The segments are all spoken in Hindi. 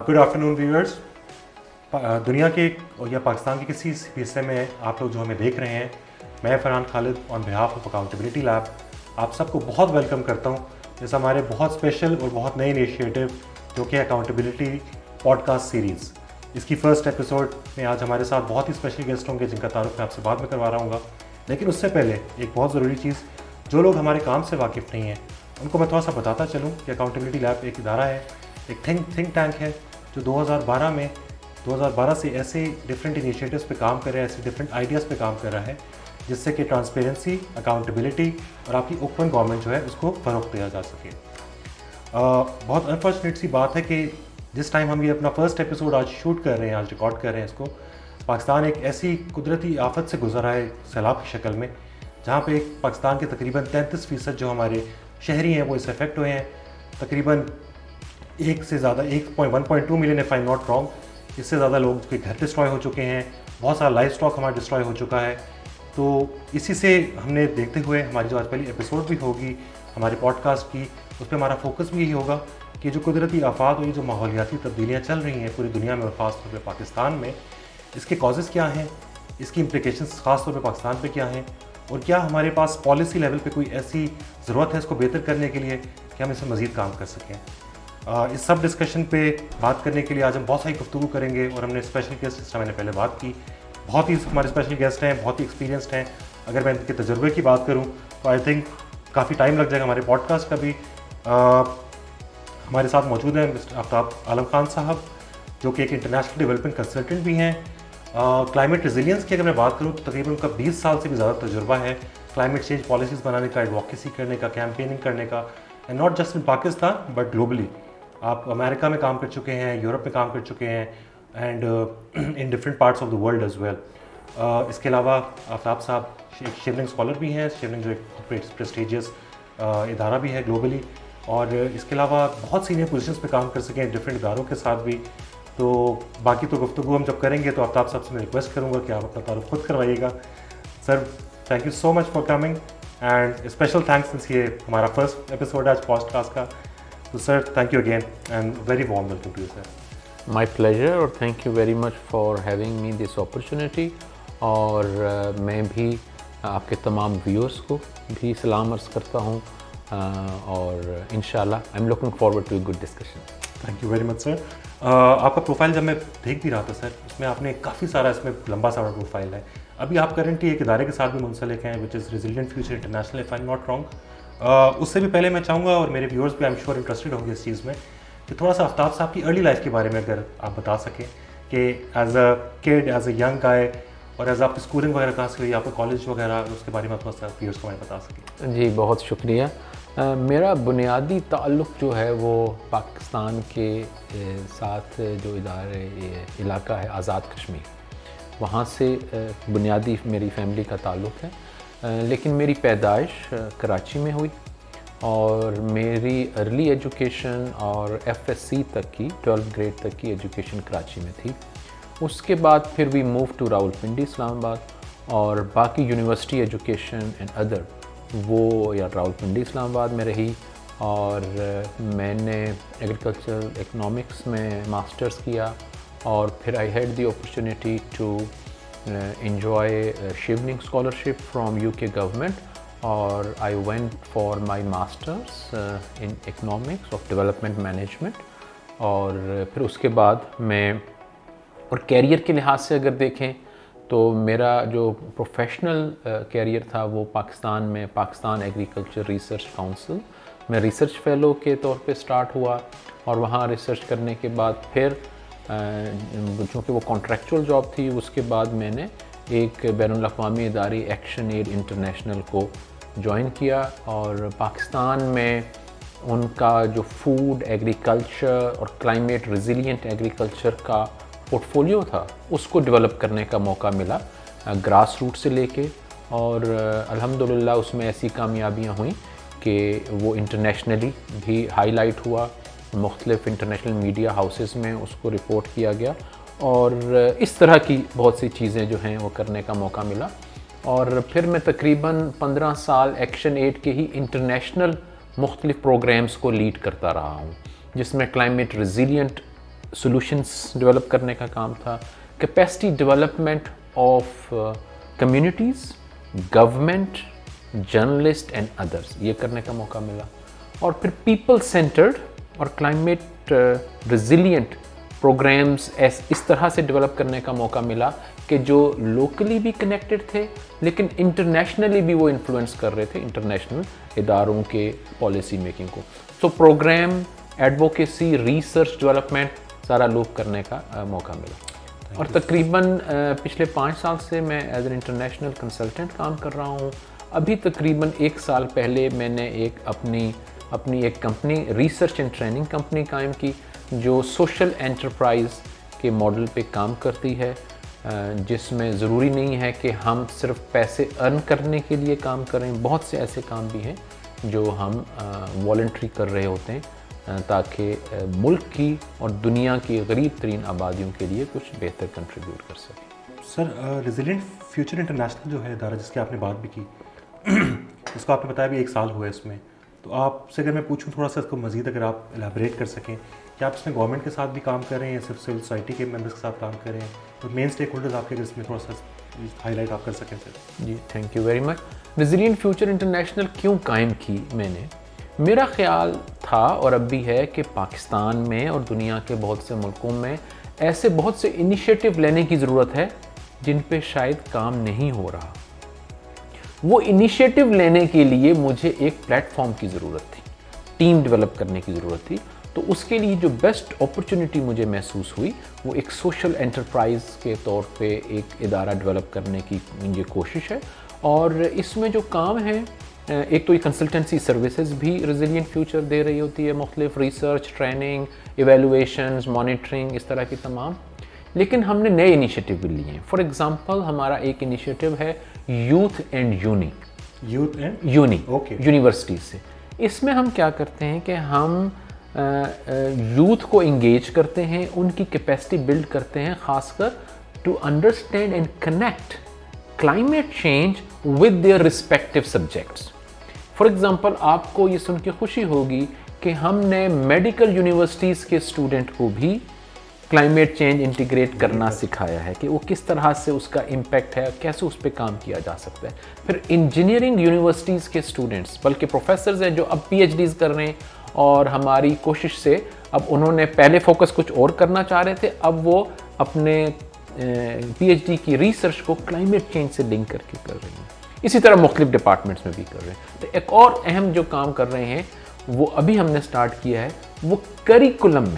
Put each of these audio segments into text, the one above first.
Good afternoon viewers. दुनिया के या पाकिस्तान के किसी हिस्से में आप लोग जो हमें देख रहे हैं, मैं Farhan Khalid on behalf of accountability lab आप सबको बहुत वेलकम करता हूं इस हमारे बहुत स्पेशल और बहुत नए इनिशिएटिव जो कि अकाउंटेबिलिटी पॉडकास्ट सीरीज़। इसकी फर्स्ट एपिसोड में आज हमारे साथ बहुत ही स्पेशल गेस्ट होंगे जिनका तारुफ मैं आपसे बाद में करवा रहा हूँ। लेकिन उससे पहले एक बहुत ज़रूरी चीज़, जो लोग हमारे काम से वाकिफ़ नहीं हैं उनको मैं थोड़ा सा बताता चलूँ कि अकाउंटेबिलिटी लैब एक इदारा है, एक थिंक टैंक है जो 2012 से ऐसे डिफरेंट इनिशिएटिव्स पे काम कर रहा है, ऐसे डिफरेंट आइडियाज़ पे काम कर रहा है जिससे कि ट्रांसपेरेंसी, अकाउंटेबिलिटी और आपकी ओपन गवर्नमेंट जो है उसको फ़रोग़ दिया जा सके। बहुत अनफॉर्चुनेट सी बात है कि जिस टाइम हम ये अपना फर्स्ट एपिसोड आज शूट कर रहे हैं, आज रिकॉर्ड कर रहे हैं इसको, पाकिस्तान एक ऐसी कुदरती आफत से गुजरा है सैलाब की शक्ल में, जहाँ पे एक पाकिस्तान के तकरीबन 33% जो हमारे शहरी हैं वो इससे अफेक्ट हुए हैं। तकरीबन 1.2 million if I not wrong, इससे ज़्यादा लोग के घर डिस्ट्रॉय हो चुके हैं, बहुत सारा लाइफ स्टॉक हमारा डिस्ट्रॉय हो चुका है। तो इसी से हमने देखते हुए हमारी जो आज पहली एपिसोड भी होगी हमारे पॉडकास्ट की, उस पर हमारा फोकस भी यही होगा कि जो कुदरती आफात और ये जो माहौलियाती तब्दीलियाँ चल रही हैं पूरी दुनिया में और ख़ास तौर पर पाकिस्तान में, इसके कॉजेज़ क्या हैं, इसकी इम्प्लिकेशंस ख़ास तौर पर पाकिस्तान पे क्या हैं, और क्या हमारे पास पॉलिसी लेवल पे कोई ऐसी ज़रूरत है इसको बेहतर करने के लिए कि हम इसमें मज़ीद काम कर सकें। इस सब डिस्कशन पे बात करने के लिए आज हम बहुत सारी गुफ्तगू करेंगे और हमने स्पेशल गेस्ट, जिसका मैंने पहले बात की, बहुत ही हमारे स्पेशल गेस्ट हैं, बहुत ही एक्सपीरियंसड हैं। अगर मैं इनके तजुर्बे की बात करूँ तो आई थिंक काफ़ी टाइम लग जाएगा हमारे पॉडकास्ट का भी। हमारे साथ मौजूद हैं मिस्टर आफ्ताब आलम खान साहब, जो कि एक इंटरनेशनल डेवलपमेंट कंसल्टेंट भी हैं। क्लाइमेट रेजिलियंस की अगर मैं बात करूँ तो तकरीबन उनका 20 साल से भी ज़्यादा तजुर्बा है क्लाइमेट चेंज पॉलिसीज़ बनाने का, एडवोकेसी करने का, कैंपेनिंग करने का, and not just in Pakistan but globally. आप अमेरिका में काम कर चुके हैं, यूरोप में काम कर चुके हैं, and in different parts of the world as well. इसके अलावा आफ्ताब साहब एक शिवलिंग स्कॉलर भी हैं। शिवलिंग जो एक प्रेस्टीजियस इदारा भी है ग्लोबली, और इसके अलावा बहुत सीनियर पोजीशंस पे काम कर सके हैं डिफरेंट इदारों के साथ भी। तो बाकी तो गुफ्तगू हम जब करेंगे तो आफ्ताब साहब से मैं रिक्वेस्ट करूँगा कि आप अपना तारुफ खुद करवाइएगा। Sir, thank you so much for coming, and special thanks since ये हमारा फर्स्ट एपिसोड है आज पॉडकास्ट का। तो sir, thank you again and very warm welcome to you sir. My pleasure और thank you very much for having me this opportunity. और मैं भी आपके तमाम व्यूअर्स को भी सलाम अर्ज़ करता हूँ, और इंशाल्लाह I am looking forward to a good discussion. Thank you very much sir. आपका प्रोफाइल जब मैं देख भी रहा था सर, उसमें आपने काफ़ी सारा, इसमें लंबा सारा प्रोफाइल है। अभी आप करंटली एक इदारे के साथ भी मुंसलिक हैं which is resilient future international if I am not wrong. उससे भी पहले मैं चाहूँगा, और मेरे व्यूअर्स भी आई एम श्योर इंटरेस्टेड होंगे इस चीज़ में, कि थोड़ा सा आफ्ताब साहब की अर्ली लाइफ के बारे में अगर आप बता सकें कि as a kid, as a young guy, और एज आपकी स्कूलिंग वगैरह कहाँ से हुई, आपका कॉलेज वगैरह, उसके बारे में थोड़ा सा व्यूअर्स को मैं बता सकें। जी, बहुत शुक्रिया। मेरा बुनियादी ताल्लुक़ जो है वो पाकिस्तान के साथ जो इलाका है आज़ाद कश्मीर, वहाँ से बुनियादी मेरी फैमिली का ताल्लुक़ है। लेकिन मेरी पैदाइश कराची में हुई और मेरी अर्ली एजुकेशन और FSC तक की 12th ग्रेड तक की एजुकेशन कराची में थी। उसके बाद फिर we move to Rawalpindi Islamabad, और बाकी यूनिवर्सिटी एजुकेशन एंड अदर वो या रावलपिंडी इस्लामाबाद में रही। और मैंने एग्रीकल्चर इकोनॉमिक्स में मास्टर्स किया, और फिर I had the opportunity to enjoy Chevening scholarship from UK government, और I went for my masters in economics of development management. और फिर उसके बाद मैं, और कैरियर के लिहाज से अगर देखें तो मेरा जो प्रोफेशनल कैरियर था वो पाकिस्तान में पाकिस्तान एग्रीकल्चर रिसर्च काउंसिल में रिसर्च फेलो के तौर पे स्टार्ट हुआ, और वहाँ रिसर्च करने के बाद फिर चूँकि वो कॉन्ट्रैक्चुअल जॉब थी, उसके बाद मैंने एक बैनुल-अक़वामी इदारे एक्शन एड इंटरनेशनल को ज्वाइन किया, और पाकिस्तान में उनका जो फूड, एग्रीकल्चर और क्लाइमेट रेजिलिएंट एग्रीकल्चर का पोर्टफोलियो था उसको डेवलप करने का मौका मिला ग्रास रूट से लेके। और अल्हम्दुलिल्लाह उसमें ऐसी कामयाबियाँ हुई कि वो इंटरनेशनली भी हाईलाइट हुआ, मुख्तलिफ इंटरनेशनल मीडिया हाउसेस में उसको रिपोर्ट किया गया, और इस तरह की बहुत सी चीज़ें जो हैं वो करने का मौका मिला। और फिर मैं तकरीबन 15 साल एक्शन एड के ही इंटरनेशनल मुख्तलिफ प्रोग्राम्स को लीड करता रहा हूँ, जिसमें क्लाइमेट रेजिलिएंट सॉल्यूशंस डेवलप करने का काम था, capacity development of communities, government, journalist and others, ये करने का मौका मिला। और फिर पीपल सेंटर्ड और क्लाइमेट रेजिलिएंट प्रोग्राम्स इस तरह से डेवलप करने का मौका मिला कि जो लोकली भी कनेक्टेड थे लेकिन इंटरनेशनली भी वो इन्फ्लुएंस कर रहे थे इंटरनेशनल इदारों के पॉलिसी मेकिंग को। तो प्रोग्राम, एडवोकेसी, रिसर्च डेवलपमेंट सारा लूप करने का मौका मिला। और तकरीबन पिछले 5 साल से मैं एज एन इंटरनेशनल कंसल्टेंट काम कर रहा हूँ। अभी तकरीबन 1 साल पहले मैंने एक अपनी एक company, research and training company कायम की जो सोशल एंटरप्राइज के मॉडल पे काम करती है, जिसमें ज़रूरी नहीं है कि हम सिर्फ पैसे अर्न करने के लिए काम करें। बहुत से ऐसे काम भी हैं जो हम वॉलंटरी कर रहे होते हैं ताकि मुल्क की और दुनिया की गरीब तरीन आबादियों के लिए कुछ बेहतर कंट्रीब्यूट कर सकें। सर, रेजिलिएंट फ्यूचर इंटरनेशनल जो है इदारा जिसकी आपने बात भी की उसको आपने बताया भी 1 साल हुआ है इसमें, तो आपसे अगर मैं पूछूं थोड़ा सा इसको मज़ीद अगर आप एलाबरेट कर सकें कि आप इसमें गवर्नमेंट के साथ भी काम कर रहे हैं या सिर्फ सिविल सोसाइटी के मेंबर्स के साथ काम कर रहे हैं, तो मेन स्टेक होल्डर्स आपके इसमें थोड़ा सा हाईलाइट आप कर सकें सर। जी, thank you very much. Resilient future international क्यों कायम की मैंने? मेरा ख्याल था और अब भी है कि पाकिस्तान में और दुनिया के बहुत से मुल्कों में ऐसे बहुत से इनिशिएटिव लेने की ज़रूरत है जिन पे शायद काम नहीं हो रहा। वो इनिशिएटिव लेने के लिए मुझे एक प्लेटफॉर्म की ज़रूरत थी, टीम डेवलप करने की ज़रूरत थी। तो उसके लिए जो बेस्ट अपॉर्चुनिटी मुझे महसूस हुई वो एक सोशल एंटरप्राइज के तौर पे एक इदारा डेवलप करने की ये कोशिश है। और इसमें जो काम है, एक तो ये कंसल्टेंसी सर्विसेज भी रेजिलिएंट फ्यूचर दे रही होती है, मुख्तलिफ रिसर्च, ट्रेनिंग, इवेलुएशंस, मॉनिटरिंग, इस तरह की तमाम। लेकिन हमने नए इनिशिएटिव भी लिए हैं। फॉर एग्जांपल हमारा एक इनिशिएटिव है youth and uni okay, universities से। इसमें हम क्या करते हैं कि हम यूथ को इंगेज करते हैं, उनकी कैपेसिटी बिल्ड करते हैं, खासकर to understand and connect climate change with their respective subjects. For example आपको ये सुन के खुशी होगी कि हमने मेडिकल यूनिवर्सिटीज़ के स्टूडेंट को भी क्लाइमेट चेंज इंटीग्रेट करना सिखाया है कि वो किस तरह से उसका इम्पैक्ट है, कैसे उस पर काम किया जा सकता है। फिर इंजीनियरिंग यूनिवर्सिटीज़ के स्टूडेंट्स, बल्कि प्रोफेसर्स हैं जो अब PhDs कर रहे हैं, और हमारी कोशिश से अब उन्होंने पहले फोकस कुछ और करना चाह रहे थे, अब वो अपने PhD की रिसर्च को क्लाइमेट चेंज से लिंक करके कर रही हैं। इसी तरह मुख्तलिफ डिपार्टमेंट्स में भी कर रहे हैं। तो एक और अहम जो काम कर रहे हैं वो अभी हमने स्टार्ट किया है, वो करिकुलम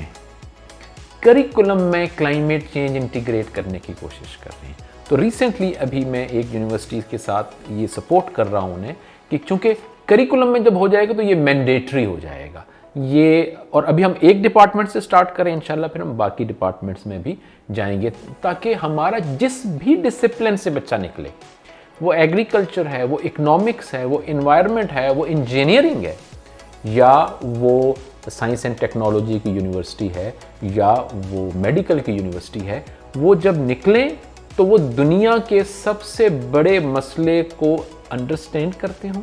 में क्लाइमेट चेंज इंटीग्रेट करने की कोशिश कर रहे हैं। तो रिसेंटली अभी मैं एक यूनिवर्सिटीज़ के साथ ये सपोर्ट कर रहा हूँ उन्हें कि चूँकि करिकुलम में जब हो जाएगा तो ये मैंडेटरी हो जाएगा ये, और अभी हम एक डिपार्टमेंट से स्टार्ट करें, इंशाल्लाह फिर हम बाकी डिपार्टमेंट्स में भी जाएंगे, ताकि हमारा जिस भी डिसिप्लिन से बच्चा निकले, वो एग्रीकल्चर है, वो इकोनॉमिक्स है, वो इन्वायरमेंट है, वो इंजीनियरिंग है, या वो साइंस एंड टेक्नोलॉजी की यूनिवर्सिटी है, या वो मेडिकल की यूनिवर्सिटी है, वो जब निकलें तो वो दुनिया के सबसे बड़े मसले को अंडरस्टैंड करते हों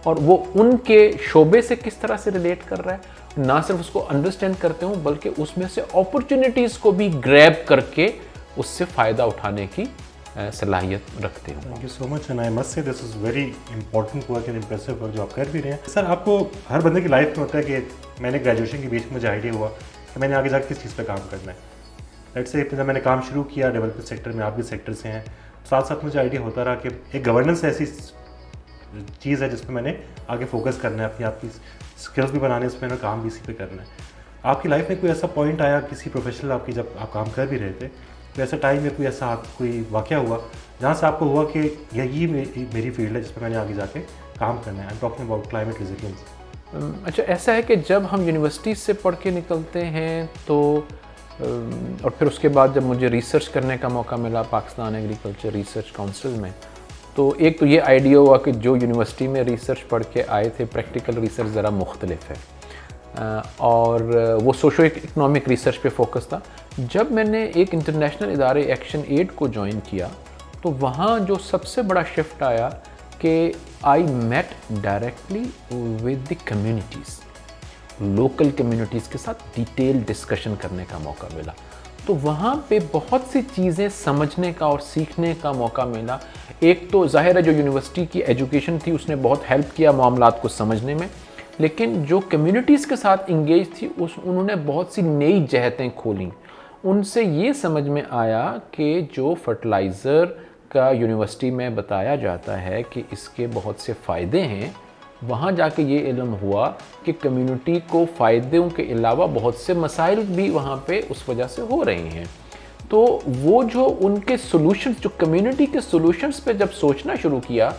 और वो उनके शोबे से किस तरह से रिलेट कर रहा है, ना सिर्फ उसको अंडरस्टैंड करते हों बल्कि उसमें से अपॉर्चुनिटीज़ को भी ग्रैब करके उससे फ़ायदा उठाने की सलाहियत रखते हो। Thank you so much and I must say this is very important work and impressive work जो आप कर भी रहे हैं। सर, आपको हर बंदे की लाइफ में होता है कि मैंने ग्रेजुएशन के बीच में मुझे आइडिया हुआ कि मैंने आगे जाकर किस चीज़ पे काम करना है। लेट्स से जब मैंने काम शुरू किया डेवलपमेंट सेक्टर में, आप भी सेक्टर से हैं, साथ साथ मुझे आइडिया होता रहा कि एक गवर्नेंस ऐसी चीज़ है जिस पर मैंने आगे फोकस करना है, अपनी आपकी स्किल्स भी बनाने, इस पर काम भी इसी पे करना है। आपकी लाइफ में कोई ऐसा पॉइंट आया किसी प्रोफेशनल आपकी, जब आप काम कर भी रहे थे, तो ऐसा टाइम में कोई ऐसा कोई वाक़या हुआ जहाँ से आपको हुआ कि यही मेरी फील्ड है जिस पर मैंने आगे जाके काम करना है? I am talking about climate resilience. अच्छा, ऐसा है कि जब हम यूनिवर्सिटी से पढ़ के निकलते हैं तो और फिर उसके बाद जब मुझे रिसर्च करने का मौका मिला पाकिस्तान एग्रीकल्चर रिसर्च काउंसिल में, तो एक तो ये आइडिया हुआ कि जो यूनिवर्सिटी में रिसर्च पढ़ के आए थे, प्रैक्टिकल रिसर्च ज़रा मुख्तलिफ है, और वो सोशो इकनॉमिक रिसर्च पे फोकस था। जब मैंने एक इंटरनेशनल इदारे एक्शन एड को ज्वाइन किया तो वहाँ जो सबसे बड़ा शिफ्ट आया कि I met directly with the communities. Local communities के साथ डिटेल डिस्कशन करने का मौका मिला। तो वहाँ पे बहुत सी चीज़ें समझने का और सीखने का मौका मिला। एक तो ज़ाहिर है जो यूनिवर्सिटी की एजुकेशन थी उसने बहुत हेल्प किया मामलात को समझने में, लेकिन जो कम्युनिटीज़ के साथ इंगेज थी उन्होंने बहुत सी नई जहतें खोली। उनसे ये समझ में आया कि जो फर्टिलाइज़र का यूनिवर्सिटी में बताया जाता है कि इसके बहुत से फ़ायदे हैं, वहाँ जाके ये इल्म हुआ कि कम्युनिटी को फ़ायदों के अलावा बहुत से मसाइल भी वहाँ पे उस वजह से हो रहे हैं। तो वो जो उनके सॉल्यूशंस, जो कम्युनिटी के सॉल्यूशंस पे जब सोचना शुरू किया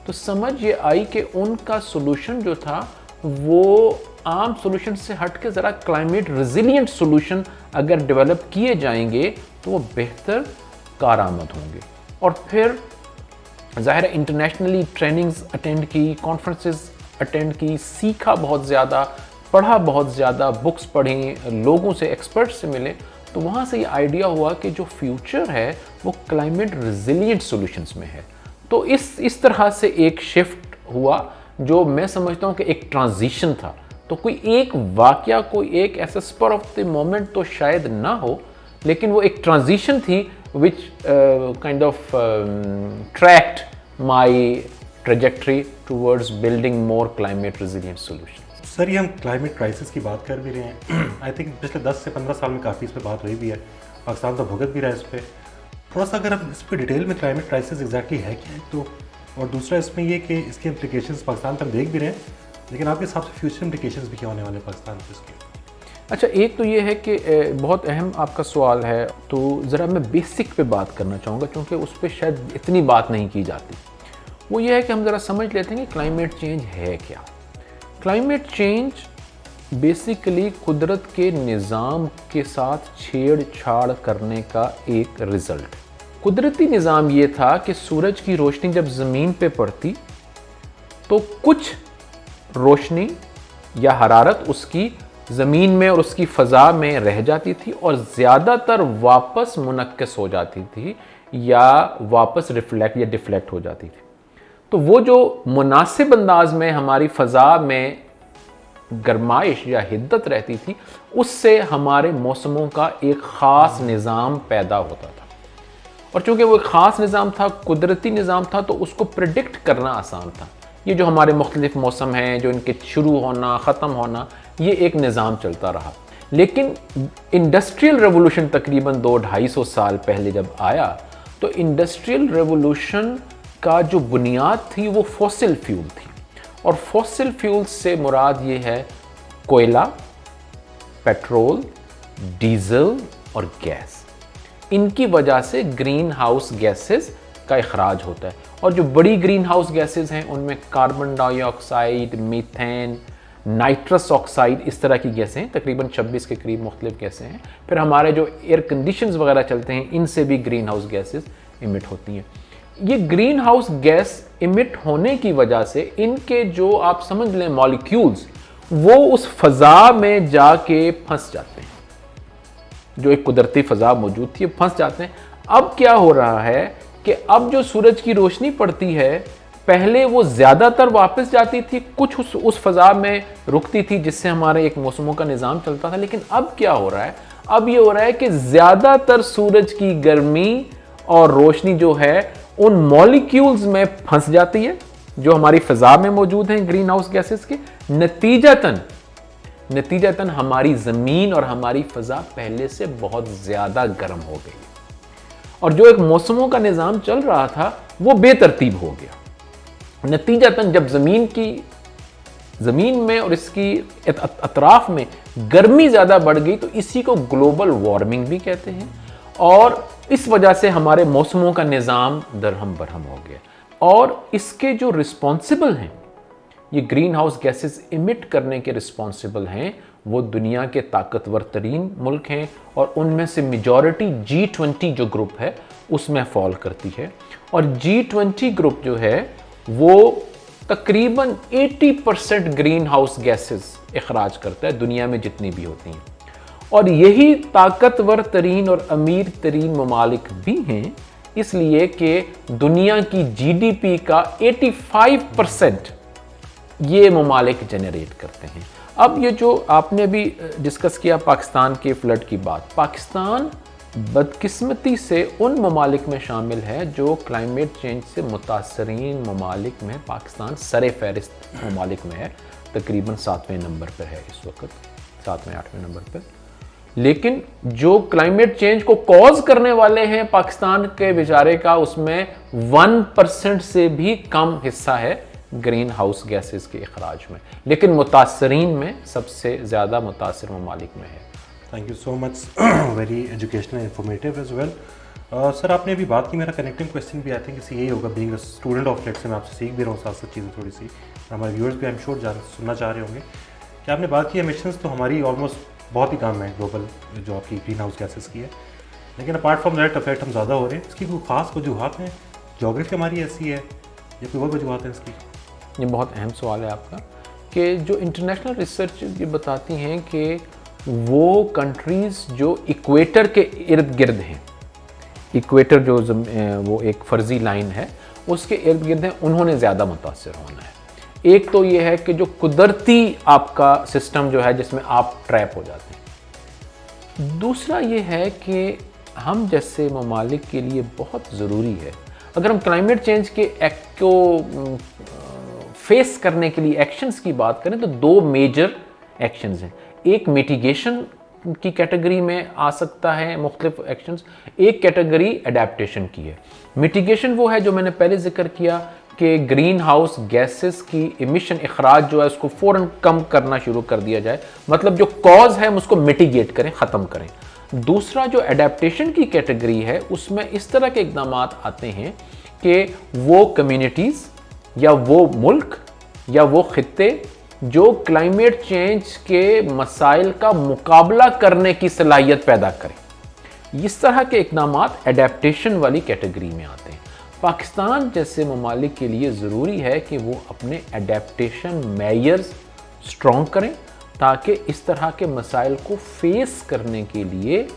तो समझ ये आई कि उनका सॉल्यूशन जो था वो आम सॉल्यूशन से हट के ज़रा क्लाइमेट रेजिलिएंट सॉल्यूशन अगर डेवलप किए जाएंगे तो वो बेहतर कारआमद होंगे। और फिर ज़ाहिर है इंटरनेशनली ट्रेनिंग्स अटेंड की, कॉन्फ्रेंसेस अटेंड की, सीखा बहुत ज़्यादा, पढ़ा बहुत ज़्यादा, बुक्स पढ़ी, लोगों से, एक्सपर्ट्स से मिले। तो वहाँ से ये आइडिया हुआ कि जो फ्यूचर है वो क्लाइमेट रेजिलिएंट सॉल्यूशंस में है। तो इस तरह से एक शिफ्ट हुआ जो मैं समझता हूँ कि एक ट्रांजिशन था। तो कोई एक वाकया, कोई एक ऐसा स्पर ऑफ द मोमेंट तो शायद ना हो, लेकिन वो एक ट्रांजिशन थी which kind of tracked my trajectory towards building more climate resilient solutions. Sir ये हम क्लाइमेट क्राइसिस की बात कर भी रहे हैं, आई थिंक पिछले 10 से 15 साल में काफ़ी इस पर बात हुई भी है, पाकिस्तान तो भुगत भी रहा है इस पर। थोड़ा सा अगर हम इस पर डिटेल में क्लाइमेट क्राइसिस एग्जैक्टली है क्या है तो, और दूसरा इसमें ये कि इसके इम्प्लिकेशंस पाकिस्तान पर हम देख भी रहे हैं, लेकिन आपके हिसाब से फ्यूचर इम्प्लिकेशंस भी क्या होने वाले हैं पाकिस्तान के इसके? अच्छा, एक तो ये है कि बहुत अहम आपका सवाल है, तो ज़रा मैं बेसिक पे बात करना चाहूँगा क्योंकि उस पर शायद इतनी बात नहीं की जाती। वो ये है कि हम ज़रा समझ लेते हैं कि क्लाइमेट चेंज है क्या। क्लाइमेट चेंज बेसिकली कुदरत के निज़ाम के साथ छेड़छाड़ करने का एक रिज़ल्ट। कुदरती निज़ाम ये था कि सूरज की रोशनी जब ज़मीन पे पड़ती तो कुछ रोशनी या हरारत उसकी ज़मीन में और उसकी फ़ज़ा में रह जाती थी और ज़्यादातर वापस मुनक्किस हो जाती थी या वापस रिफ्लेक्ट या डिफ्लेक्ट हो जाती थी। तो वो जो मुनासिब अंदाज में हमारी फ़ज़ा में गरमाइश या हिद्दत रहती थी, उससे हमारे मौसमों का एक ख़ास निज़ाम पैदा होता था। और चूँकि वो एक ख़ास निज़ाम था, कुदरती निज़ाम था, तो उसको प्रिडिक्ट करना आसान था। ये जो हमारे मुख्तलिफ मौसम हैं, जो इनके शुरू होना, ख़त्म होना, ये एक निज़ाम चलता रहा। लेकिन इंडस्ट्रियल रेवोल्यूशन तकरीबन 200-250 साल पहले जब आया, तो इंडस्ट्रियल रेवोल्यूशन का जो बुनियाद थी वो फॉसिल फ्यूल थी। और फॉसिल फ्यूल से मुराद ये है कोयला, पेट्रोल, डीजल और गैस। इनकी वजह से ग्रीन हाउस गैसेस का इखराज होता है। और जो बड़ी ग्रीन हाउस गैसेस हैं उनमें carbon dioxide, methane, nitrous oxide, इस तरह की गैसें हैं, तकरीबन 26 के करीब मुख्तलिफ गैसें हैं। फिर हमारे जो एयर कंडीशंस वगैरह चलते हैं, इनसे भी ग्रीन हाउस गैसेस इमिट होती हैं। ये ग्रीन हाउस गैस इमिट होने की वजह से इनके जो आप समझ लें मॉलिक्यूल्स, वो उस फ़ज़ा में जाके फंस जाते हैं। जो एक कुदरती फ़ज़ा मौजूद थी, फंस जाते हैं। अब क्या हो रहा है कि अब जो सूरज की रोशनी पड़ती है, पहले वो ज़्यादातर वापस जाती थी, कुछ उस फ़ज़ा में रुकती थी, जिससे हमारे एक मौसमों का निज़ाम चलता था। लेकिन अब क्या हो रहा है? अब ये हो रहा है कि ज़्यादातर सूरज की गर्मी और रोशनी जो है उन मॉलिक्यूल्स में फंस जाती है जो हमारी फ़ज़ा में मौजूद हैं ग्रीन हाउस गैसेस के। नतीजतन हमारी ज़मीन और हमारी फ़ज़ा पहले से बहुत ज़्यादा गर्म हो गई और जो एक मौसमों का निज़ाम चल रहा था वो बेतरतीब हो गया। नतीजतन जब ज़मीन में और इसकी अतराफ में गर्मी ज़्यादा बढ़ गई, तो इसी को ग्लोबल वार्मिंग भी कहते हैं। और इस वजह से हमारे मौसमों का निज़ाम दरहम बरहम हो गया। और इसके जो रिस्पॉन्सिबल हैं, ये ग्रीन हाउस गैसेस इमिट करने के रिस्पॉन्सिबल हैं, वो दुनिया के ताकतवर तरीन मुल्क हैं और उनमें से मेजॉरिटी G20 जो ग्रुप है उसमें फॉल करती है। और G20 ग्रुप जो है वो तकरीबन 80% ग्रीन हाउस गैसेस इखराज करता है दुनिया में जितनी भी होती हैं। और यही ताकतवर तरीन और अमीर तरीन ममालिक भी हैं, इसलिए कि दुनिया की GDP का 85% ये ममालिक जनरेट करते हैं। अब ये जो आपने भी डिस्कस किया पाकिस्तान के फ्लड की बात, पाकिस्तान बदकिस्मती से उन ममालिक में शामिल है जो क्लाइमेट चेंज से मुतासरीन ममालिक में पाकिस्तान सरे फहरिस्त ममालिक में है, तकरीबन 7वें नंबर पर है इस वक्त, 7वें 8वें नंबर पर। लेकिन जो क्लाइमेट चेंज को कॉज करने वाले हैं पाकिस्तान के बेचारे का, उसमें 1% से भी कम हिस्सा है ग्रीन हाउस गैसेस के अखराज में, लेकिन मुतासरीन में सबसे ज़्यादा मुतासर ममालिक में है। Thank you so much, very educational informative as well. Sir आपने अभी बात की, मेरा कनेक्टिंग क्वेश्चन भी आई थिंक इसी यही होगा, being a student of late से मैं आपसे सीख भी रहा हूँ साथ साथ चीज़ें थोड़ी सी, हमारे व्यूअर्स भी आई एम श्योर सुनना चाह रहे होंगे कि आपने बात की एमिशंस तो हमारी ऑलमोस्ट बहुत ही कम है ग्लोबल जो आपकी ग्रीन हाउस गैसेस की है, लेकिन अपार्ट फ्रॉम दैट इफेक्ट हम ज़्यादा हो रहे हैं। इसकी कोई खास वजूहत हैं, जोग्राफी हमारी ऐसी है या कोई और वजूहत है इसकी? ये बहुत अहम सवाल है आपका कि जो इंटरनेशनल रिसर्च ये बताती हैं कि वो कंट्रीज़ जो इक्वेटर के इर्द गिर्द हैं, इक्वेटर जो वो एक फ़र्ज़ी लाइन है उसके इर्द गिर्द हैं, उन्होंने ज़्यादा मुतासर होना है। एक तो ये है कि जो कुदरती आपका सिस्टम जो है जिसमें आप ट्रैप हो जाते हैं। दूसरा ये है कि हम जैसे ममालिक के लिए बहुत ज़रूरी है, अगर हम क्लाइमेट चेंज के एक्ट को फेस करने के लिए एक्शंस की बात करें तो 2 मेजर एक्शंस हैं। एक मिटिगेशन की कैटेगरी में आ सकता है मुख्तलिफ एक्शंस, एक कैटेगरी एडेप्टेशन की है। मिटिगेशन वो है जो मैंने पहले जिक्र किया कि ग्रीन हाउस गैसेस की इमिशन अखराज जो है उसको फ़ौरन कम करना शुरू कर दिया जाए, मतलब जो कॉज है हम उसको मिटिगेट करें, ख़त्म करें। दूसरा जो एडेप्टेशन की कैटेगरी है उसमें इस तरह के इक़दाम आते हैं कि वो कम्युनिटीज़ या वो मुल्क या वो खित्ते जो क्लाइमेट चेंज के मसाइल का मुकाबला करने की सलाहियत पैदा करें, इस तरह के इक़दाम एडेप्टेशन वाली कैटेगरी में आते हैं। पाकिस्तान जैसे ममालिक के लिए ज़रूरी है कि वो अपने एडेप्टेशन मेजर्स स्ट्रॉन्ग करें ताकि इस तरह के मसाइल को फेस करने के लिए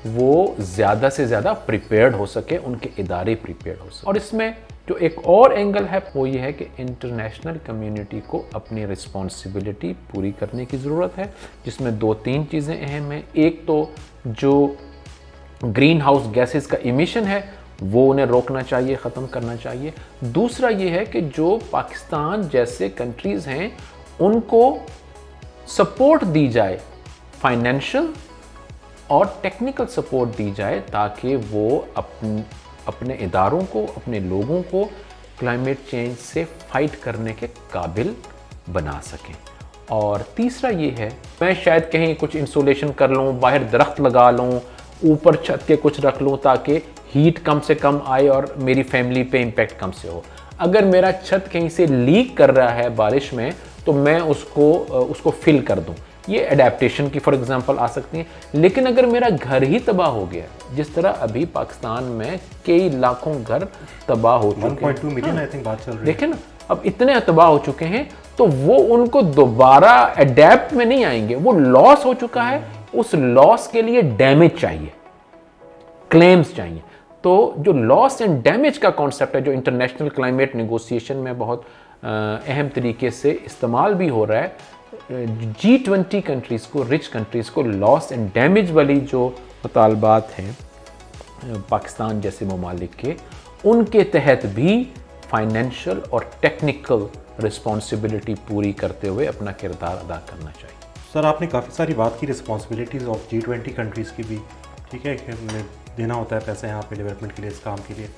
वो ज़्यादा से ज़्यादा प्रिपेयर्ड हो सके, उनके इदारे प्रिपेयर्ड हो सके। और इसमें जो एक और एंगल है वो ये है कि इंटरनेशनल कम्युनिटी को अपनी रिस्पॉन्सिबिलिटी पूरी करने की ज़रूरत है, जिसमें 2-3 चीज़ें अहम हैं। एक तो जो ग्रीन हाउस गैसेस का इमिशन है वो उन्हें रोकना चाहिए, ख़त्म करना चाहिए। दूसरा ये है कि जो पाकिस्तान जैसे कंट्रीज़ हैं उनको सपोर्ट दी जाए, फाइनेंशियल और टेक्निकल सपोर्ट दी जाए ताकि वो अपने इदारों को, अपने लोगों को क्लाइमेट चेंज से फाइट करने के काबिल बना सकें। और तीसरा ये है, मैं शायद कहीं कुछ इंसुलेशन कर लूँ, बाहर दरख्त लगा लूँ, ऊपर छत के कुछ रख लूँ ताकि हीट कम से कम आए और मेरी फैमिली पे इम्पेक्ट कम से हो। अगर मेरा छत कहीं से लीक कर रहा है बारिश में तो मैं उसको फिल कर दूँ, ये एडेप्टेशन की फॉर एग्जांपल आ सकती है। लेकिन अगर मेरा घर ही तबाह हो गया, जिस तरह अभी पाकिस्तान में कई लाखों घर तबाह हो चुके हैं, 1.2 मिलियन आई थिंक बात चल रही है, देखें ना, अब इतने तबाह हो चुके हैं तो वो उनको दोबारा अडेप्ट में नहीं आएंगे, वो लॉस हो चुका है, उस लॉस के लिए डैमेज चाहिए, क्लेम्स चाहिए। तो जो लॉस एंड डैमेज का कॉन्सेप्ट है जो इंटरनेशनल क्लाइमेट नेगोशिएशन में बहुत अहम तरीके से इस्तेमाल भी हो रहा है, G20 कंट्रीज़ को, रिच कंट्रीज़ को लॉस एंड डैमेज वाली जो मुतालबात हैं पाकिस्तान जैसे ममालिक के, उनके तहत भी फाइनेंशियल और टेक्निकल रिस्पॉन्सिबिलिटी पूरी करते हुए अपना किरदार अदा करना चाहिए। सर आपने काफ़ी सारी बात की रिस्पॉन्सिबिलिटीज़ ऑफ G20 कंट्रीज़ की भी, ठीक है, कि हमें देना होता है पैसे यहाँ पे डेवलपमेंट के लिए, इस काम के लिए।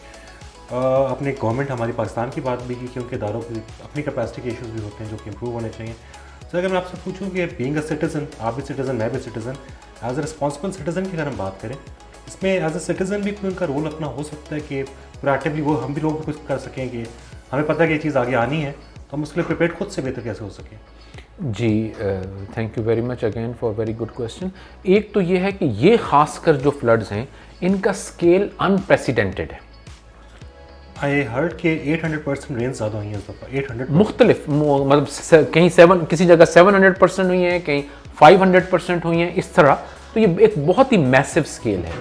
अपने गवर्नमेंट हमारी पाकिस्तान की बात भी की कि उनके इदारों की अपनी कैपेसिटी के इशूज़ भी होते हैं जो कि इम्प्रूव होने चाहिए। सर अगर मैं आपसे पूछूँ कि बीइंग अ सिटीज़न, आप भी सिटीज़न, मैं भी citizen, as a responsible citizen की अगर हम बात करें, इसमें एज अ सिटीज़न भी कोई उनका रोल अपना हो सकता है कि प्रोएक्टिवली वो हम भी लोग कुछ कर सकें कि हमें पता है कि ये चीज़ आगे आनी है तो हम उसके लिए प्रिपेयर खुद से बेहतर कैसे हो सकें? जी, thank you very much again for very good question. एक तो ये है कि ये खासकर जो फ्लड्स हैं इनका स्केल अनप्रेसिडेंटेड है। आई हर्ड के 800% रेंज ज़्यादा हुई है इस दफ़ा, 800 मुख्तलिफ, मतलब कहीं किसी जगह 700% हुई है, कहीं 500% हुई है, इस तरह। तो ये एक बहुत ही मैसिव स्केल है,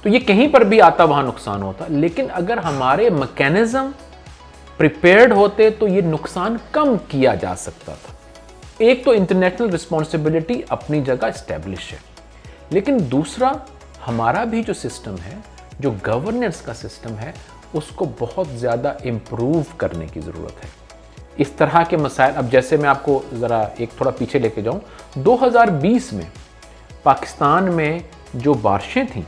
तो ये कहीं पर भी आता वहाँ नुकसान होता। लेकिन अगर हमारे मैकेनिज्म प्रिपेयर्ड होते तो ये नुकसान कम किया जा सकता था। एक तो इंटरनेशनल रिस्पॉन्सिबिलिटी अपनी जगह इस्टेब्लिश है, लेकिन दूसरा हमारा भी जो सिस्टम है, जो गवर्नेंस का सिस्टम है, उसको बहुत ज़्यादा इम्प्रूव करने की ज़रूरत है। इस तरह के मसाइल, अब जैसे मैं आपको ज़रा एक थोड़ा पीछे लेके जाऊं, 2020 में पाकिस्तान में जो बारिशें थीं,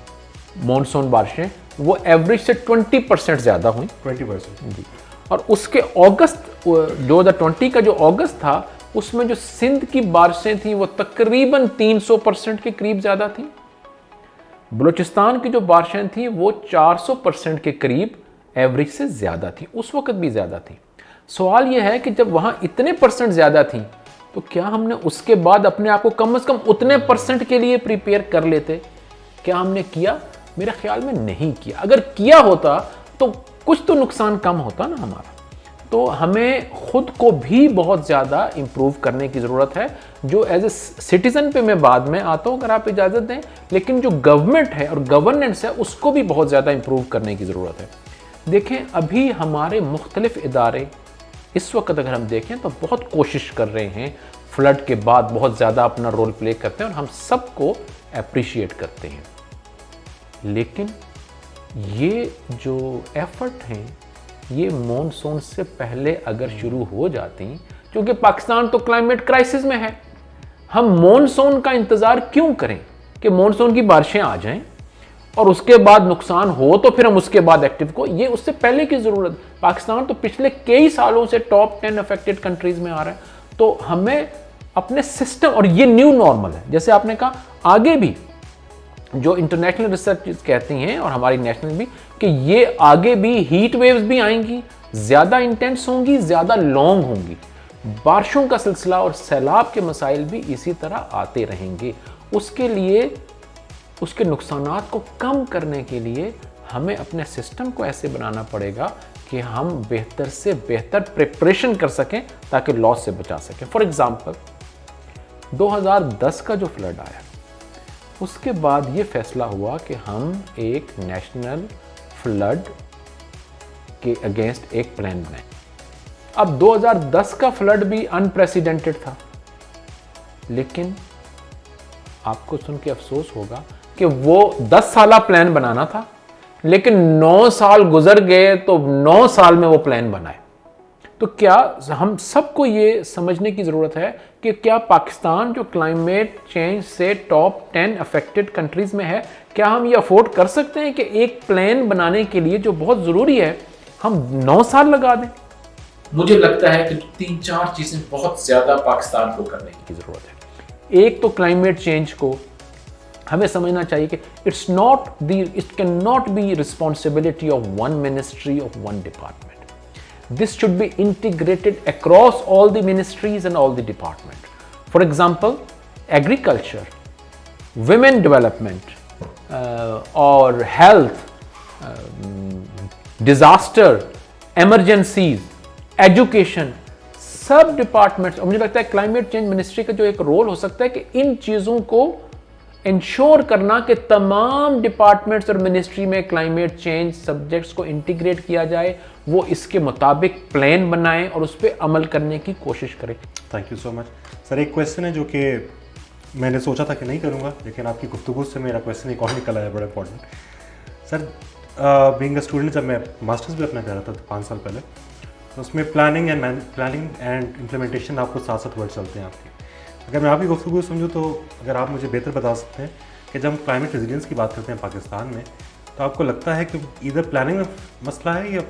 मॉनसून बारिशें, वो एवरेज से 20% ज़्यादा हुई। 20%। जी। और उसके अगस्त 2020 का जो अगस्त था, उसमें जो सिंध की बारिशें थी वो तकरीबन 300% के करीब ज़्यादा थी। बलूचिस्तान की जो बारिशें थी वो 400% के करीब एवरेज से ज़्यादा थी, उस वक्त भी ज़्यादा थी। सवाल यह है कि जब वहाँ इतने परसेंट ज़्यादा थी, तो क्या हमने उसके बाद अपने आप को कम से कम उतने परसेंट के लिए प्रिपेयर कर लेते? क्या हमने किया? मेरे ख्याल में नहीं किया। अगर किया होता तो कुछ तो नुकसान कम होता ना हमारा। तो हमें खुद को भी बहुत ज़्यादा इम्प्रूव करने की ज़रूरत है। जो एज ए सिटीज़न पे मैं बाद में आता हूँ अगर आप इजाज़त दें, लेकिन जो गवर्नमेंट है और गवर्नेंस है उसको भी बहुत ज़्यादा इम्प्रूव करने की ज़रूरत है। देखें, अभी हमारे मुख्तलिफ इदारे इस वक्त अगर हम देखें तो बहुत कोशिश कर रहे हैं, फ्लड के बाद बहुत ज़्यादा अपना रोल प्ले करते हैं और हम सबको अप्रिशिएट करते हैं। लेकिन ये जो एफर्ट हैं, ये मॉनसून से पहले अगर शुरू हो जाती, क्योंकि पाकिस्तान तो क्लाइमेट क्राइसिस में है, हम मॉनसून का इंतज़ार क्यों करें कि मॉनसून की बारिशें आ जाएं और उसके बाद नुकसान हो तो फिर हम उसके बाद एक्टिव को, ये उससे पहले की ज़रूरत। पाकिस्तान तो पिछले कई सालों से टॉप 10 अफेक्टेड कंट्रीज़ में आ रहा है। तो हमें अपने सिस्टम, और ये न्यू नॉर्मल है, जैसे आपने कहा, आगे भी जो इंटरनेशनल रिसर्च कहती हैं और हमारी नेशनल भी, कि ये आगे भी हीट वेव्स भी आएंगी, ज़्यादा इंटेंस होंगी, ज़्यादा लॉन्ग होंगी, बारिशों का सिलसिला और सैलाब के मसाइल भी इसी तरह आते रहेंगे। उसके लिए, उसके नुकसानात को कम करने के लिए हमें अपने सिस्टम को ऐसे बनाना पड़ेगा कि हम बेहतर से बेहतर प्रिपरेशन कर सकें ताकि लॉस से बचा सकें। फॉर एग्जांपल 2010 का जो फ्लड आया, उसके बाद ये फैसला हुआ कि हम एक नेशनल फ्लड के अगेंस्ट एक प्लान बनाएं। अब 2010 का फ्लड भी अनप्रेसिडेंटेड था, लेकिन आपको सुन के अफसोस होगा कि वो 10 साला प्लान बनाना था, लेकिन 9 साल गुजर गए तो 9 साल में वो प्लान बनाए। तो क्या हम सबको ये समझने की ज़रूरत है कि क्या पाकिस्तान जो क्लाइमेट चेंज से टॉप 10 अफेक्टेड कंट्रीज़ में है, क्या हम ये अफोर्ड कर सकते हैं कि एक प्लान बनाने के लिए जो बहुत ज़रूरी है हम 9 साल लगा दें? मुझे लगता है कि 3-4 चीज़ें बहुत ज़्यादा पाकिस्तान को करने की ज़रूरत है। एक तो क्लाइमेट चेंज को हमें समझना चाहिए कि it can not be responsibility of one ministry, of one department. This should be integrated across all the ministries and all the departments. For example, agriculture, women development, or health, disaster, emergencies, education, सब डिपार्टमेंट्स। और मुझे लगता है क्लाइमेट चेंज मिनिस्ट्री का जो एक रोल हो सकता है कि इन चीज़ों को इंश्योर करना कि तमाम डिपार्टमेंट्स और मिनिस्ट्री में क्लाइमेट चेंज सब्जेक्ट्स को इंटीग्रेट किया जाए, वो इसके मुताबिक प्लान बनाएं और उस पर अमल करने की कोशिश करें। Thank you so much sir. एक क्वेश्चन है जो कि मैंने सोचा था कि नहीं करूँगा, लेकिन आपकी गुफ्तगू से मेरा क्वेश्चन एक और निकल आया, बड़ा important. Sir, being a student, जब मैं मास्टर्स भी अपना कर रहा था 5 साल पहले, तो उसमें प्लानिंग एंड इम्प्लीमेंटेशन आपको साथ साथ वर्ड चलते हैं आपके। अगर मैं आपकी गुफ्तगू समझूँ तो अगर आप मुझे बेहतर बता सकते हैं कि जब हम क्लाइमेट रेजिलियंस की बात करते हैं पाकिस्तान में, तो आपको लगता है कि इधर प्लानिंग में मसला है या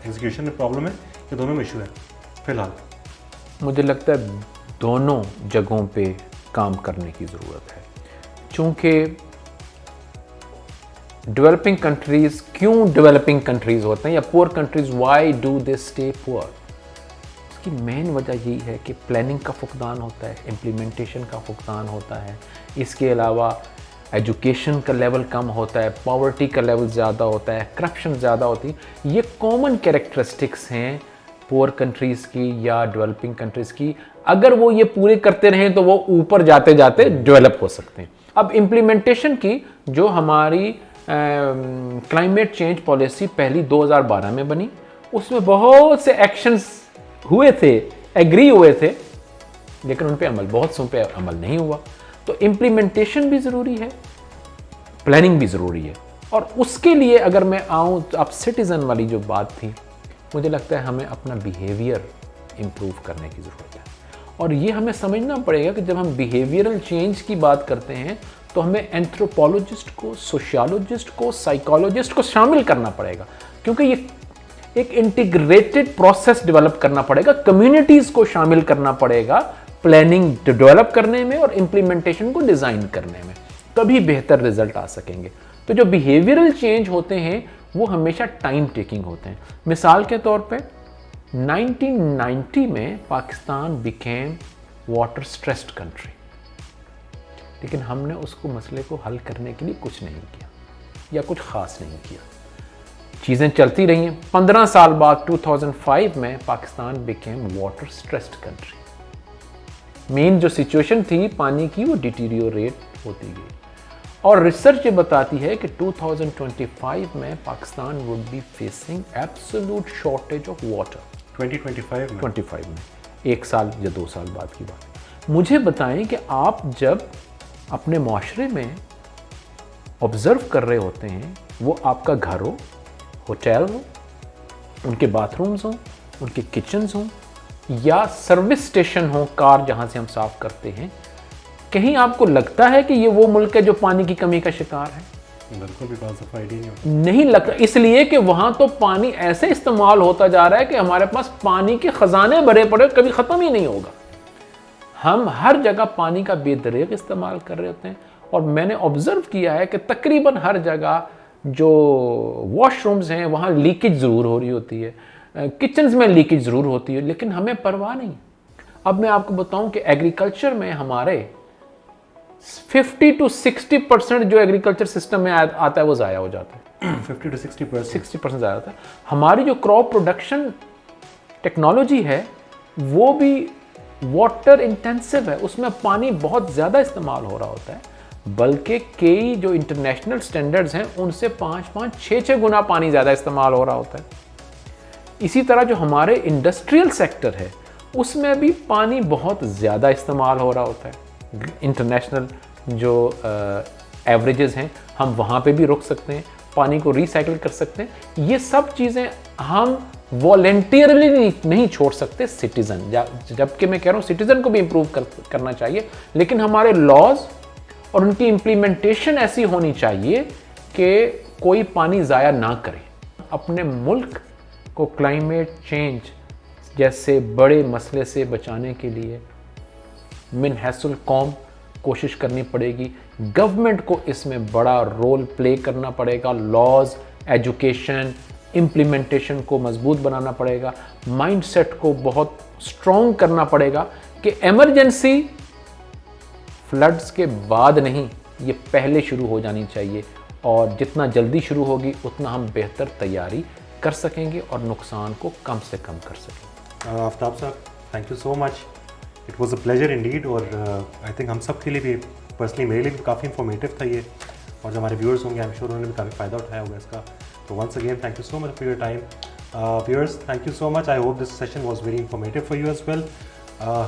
एग्जीक्यूशन में प्रॉब्लम है, या दोनों में इशू है फिलहाल? मुझे लगता है दोनों जगहों पे काम करने की ज़रूरत है। चूँकि डेवलपिंग कंट्रीज़ क्यों डेवलपिंग कंट्रीज़ होते हैं, या poor countries why do they stay poor? इसकी मेन वजह यही है कि प्लानिंग का फुकदान होता है, इम्प्लीमेंटेशन का फुकदान होता है, इसके अलावा एजुकेशन का लेवल कम होता है, पॉवर्टी का लेवल ज़्यादा होता है, करप्शन ज़्यादा होती है। ये कॉमन कैरेक्टरिस्टिक्स हैं पुअर कंट्रीज़ की या डेवलपिंग कंट्रीज़ की। अगर वो ये पूरे करते रहें तो वो ऊपर जाते जाते डेवलप हो सकते हैं। अब इम्प्लीमेंटेशन की जो हमारी क्लाइमेट चेंज पॉलिसी पहली 2012 में बनी, उसमें बहुत से एक्शंस हुए थे, एग्री हुए थे, लेकिन उन पे अमल, बहुत सो पे अमल नहीं हुआ। तो इम्प्लीमेंटेशन भी ज़रूरी है, प्लानिंग भी ज़रूरी है। और उसके लिए अगर मैं आऊँ तो अब सिटीज़न वाली जो बात थी, मुझे लगता है हमें अपना बिहेवियर इम्प्रूव करने की ज़रूरत है। और ये हमें समझना पड़ेगा कि जब हम बिहेवियरल चेंज की बात करते हैं तो हमें एंथ्रोपोलॉजिस्ट को, सोशियोलॉजिस्ट को, साइकोलॉजिस्ट को शामिल करना पड़ेगा, क्योंकि ये एक इंटीग्रेटेड प्रोसेस डेवलप करना पड़ेगा, कम्युनिटीज़ को शामिल करना पड़ेगा प्लानिंग डेवलप करने में और इम्प्लीमेंटेशन को डिज़ाइन करने में, तभी बेहतर रिजल्ट आ सकेंगे। तो जो बिहेवियरल चेंज होते हैं वो हमेशा टाइम टेकिंग होते हैं। मिसाल के तौर पे 1990 में Pakistan became water stressed country, लेकिन हमने उसको मसले को हल करने के लिए कुछ नहीं किया या कुछ ख़ास नहीं किया। चीज़ें चलती रही हैं। 15 साल बाद 2005 में Pakistan became water stressed country. Main जो सिचुएशन थी पानी की वो डिटीरियोरेट होती गई, और रिसर्च ये बताती है कि 2025 में Pakistan would be facing absolute shortage of water. 2025 में, 1 साल या 2 साल बाद की बात है। मुझे बताएं कि आप जब अपने माशरे में ऑब्ज़र्व कर रहे होते हैं, वो आपका घर हो, होटल हो, उनके बाथरूम्स हों, उनके किचन्स हों, या सर्विस स्टेशन हो, कार जहाँ से हम साफ़ करते हैं, कहीं आपको लगता है कि ये वो मुल्क है जो पानी की कमी का शिकार है? बिल्कुल भी सफाई नहीं लगता, इसलिए कि वहाँ तो पानी ऐसे इस्तेमाल होता जा रहा है कि हमारे पास पानी के ख़जाने भरे पड़े, कभी ख़त्म ही नहीं होगा। हम हर जगह पानी का बेदरीग इस्तेमाल कर रहे होते हैं, और मैंने ऑब्ज़र्व किया है कि तकरीबन हर जगह जो वॉशरूम्स हैं वहाँ लीकेज ज़रूर हो रही होती है, किचन्स में लीकेज ज़रूर होती है, लेकिन हमें परवाह नहीं। अब मैं आपको बताऊं कि एग्रीकल्चर में हमारे 50 to 60% जो एग्रीकल्चर सिस्टम में आता है वो ज़ाया हो जाता है। 50 to 60% ज़ाया होता है। हमारी जो क्रॉप प्रोडक्शन टेक्नोलॉजी है वो भी वाटर इंटेंसिव है, उसमें पानी बहुत ज़्यादा इस्तेमाल हो रहा होता है, बल्कि कई जो इंटरनेशनल स्टैंडर्ड्स हैं उनसे 5-5, 6-6 गुना पानी ज़्यादा इस्तेमाल हो रहा होता है। इसी तरह जो हमारे इंडस्ट्रियल सेक्टर है उसमें भी पानी बहुत ज़्यादा इस्तेमाल हो रहा होता है। इंटरनेशनल जो एवरेजेस हैं हम वहाँ पे भी रुक सकते हैं, पानी को रिसाइकिल कर सकते हैं। ये सब चीज़ें हम वॉलेंटियरली नहीं छोड़ सकते सिटीज़न, जबकि मैं कह रहा हूँ सिटीज़न को भी इम्प्रूव करना चाहिए, लेकिन हमारे लॉज और उनकी इम्प्लीमेंटेशन ऐसी होनी चाहिए कि कोई पानी ज़ाया ना करे। अपने मुल्क को क्लाइमेट चेंज जैसे बड़े मसले से बचाने के लिए मिन हैसुल कौम कोशिश करनी पड़ेगी। गवर्नमेंट को इसमें बड़ा रोल प्ले करना पड़ेगा। लॉज, एजुकेशन, इम्प्लीमेंटेशन को मजबूत बनाना पड़ेगा। माइंडसेट को बहुत स्ट्रॉन्ग करना पड़ेगा कि इमरजेंसी फ्लड्स के बाद नहीं, ये पहले शुरू हो जानी चाहिए, और जितना जल्दी शुरू होगी उतना हम बेहतर तैयारी कर सकेंगे और नुकसान को कम से कम कर सकेंगे। आफ्ताब साहब, thank you so much, it was a pleasure Indeed. और आई थिंक हम सब के लिए भी, पर्सनली मेरे लिए भी काफ़ी इंफॉर्मेटिव था ये, और जो हमारे व्यूअर्स होंगे आई एम श्योर उन्होंने भी काफ़ी फ़ायदा उठाया होगा इसका। तो once again thank you so much for your time. Viewers, thank you so much, I hope this session was very informative for you as well.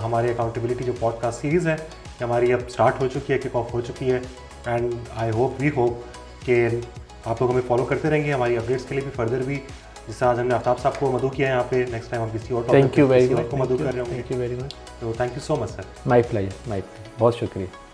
हमारी अकाउंटेबिलिटी जो पॉडकास्ट सीरीज़ है हमारी अब स्टार्ट हो चुकी है, किक ऑफ हो चुकी है, and I hope we hope कि आप लोग हमें फॉलो करते रहेंगे हमारी अपडेट्स के लिए भी, फर्दर भी। जिससे आज हमने आफ्ताब साहब को मदू किया है यहाँ पे, नेक्स्ट टाइम हम किसी और थैंक यू वेरी को मदू कर रहे होंगे। Thank you very much. तो thank you so much sir. My pleasure, बहुत शुक्रिया।